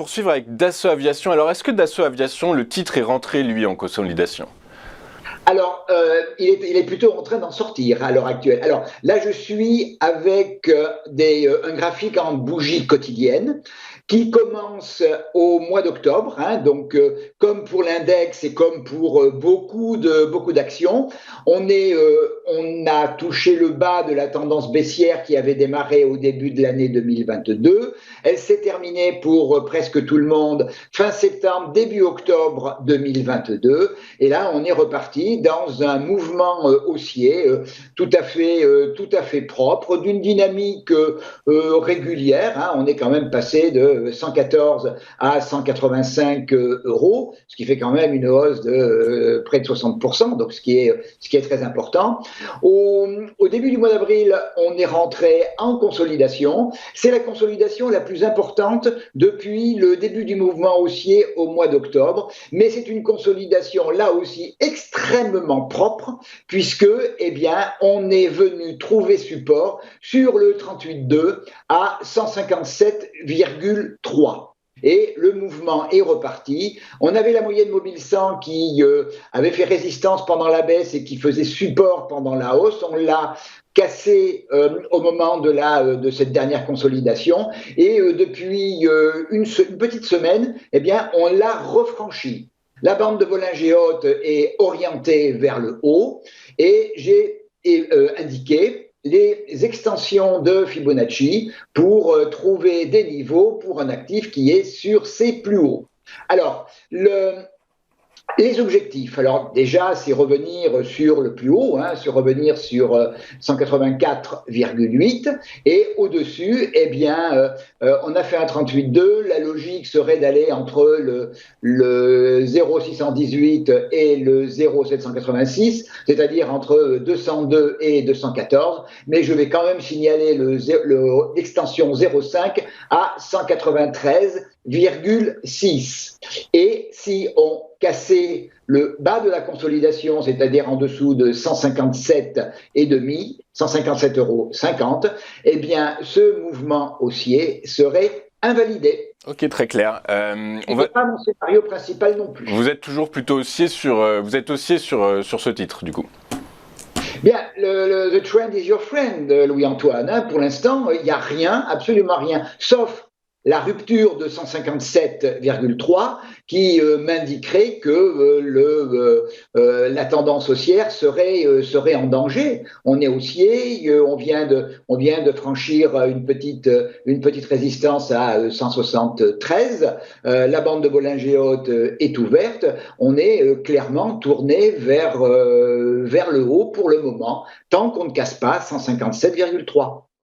poursuivre avec Dassault Aviation. Alors, est-ce que Dassault Aviation, le titre est rentré, lui, en consolidation? Alors, il est plutôt en train d'en sortir à l'heure actuelle. Alors là, je suis avec un graphique en bougie quotidienne qui commence au mois d'octobre. Hein, donc, comme pour l'index et comme pour beaucoup d'actions, on a touché le bas de la tendance baissière qui avait démarré au début de l'année 2022. Elle s'est terminée pour presque tout le monde fin septembre, début octobre 2022. Et là, on est reparti dans un mouvement haussier tout à fait propre, d'une dynamique régulière. Hein. On est quand même passé de 114 à 185 euros, ce qui fait quand même une hausse de près de 60%, donc ce qui est très important. Au début du mois d'avril, on est rentré en consolidation. C'est la consolidation la plus importante depuis le début du mouvement haussier au mois d'octobre, mais c'est une consolidation là aussi extrêmement propre, puisque on est venu trouver support sur le 38,2 à 157,3. Et le mouvement est reparti. On avait la moyenne mobile 100 qui avait fait résistance pendant la baisse et qui faisait support pendant la hausse. On l'a cassé au moment de cette dernière consolidation. Et depuis une petite semaine, on l'a refranchi. La bande de Bollinger Haute est orientée vers le haut et j'ai indiqué les extensions de Fibonacci pour trouver des niveaux pour un actif qui est sur ses plus hauts. Alors, les objectifs, alors déjà, c'est revenir sur le plus haut, hein, revenir sur 184,8 et au-dessus, on a fait un 38,2. La logique serait d'aller entre le 0,618 et le 0,786, c'est-à-dire entre 202 et 214, mais je vais quand même signaler l'extension 0,5 à 193,6. Et si on cassait le bas de la consolidation, c'est-à-dire en dessous de 157,5, 157,50 euros, ce mouvement haussier serait invalidé. Ok, très clair. Ce n'est pas mon scénario principal non plus. Vous êtes toujours plutôt haussier sur ce titre, du coup. Bien, the trend is your friend, Louis-Antoine. Hein. Pour l'instant, il n'y a rien, absolument rien, sauf la rupture de 157,3 qui m'indiquerait que la tendance haussière serait en danger. On est haussier, on vient de franchir une petite résistance à 173. La bande de Bollinger Haute est ouverte. On est clairement tourné vers le haut pour le moment, tant qu'on ne casse pas 157,3.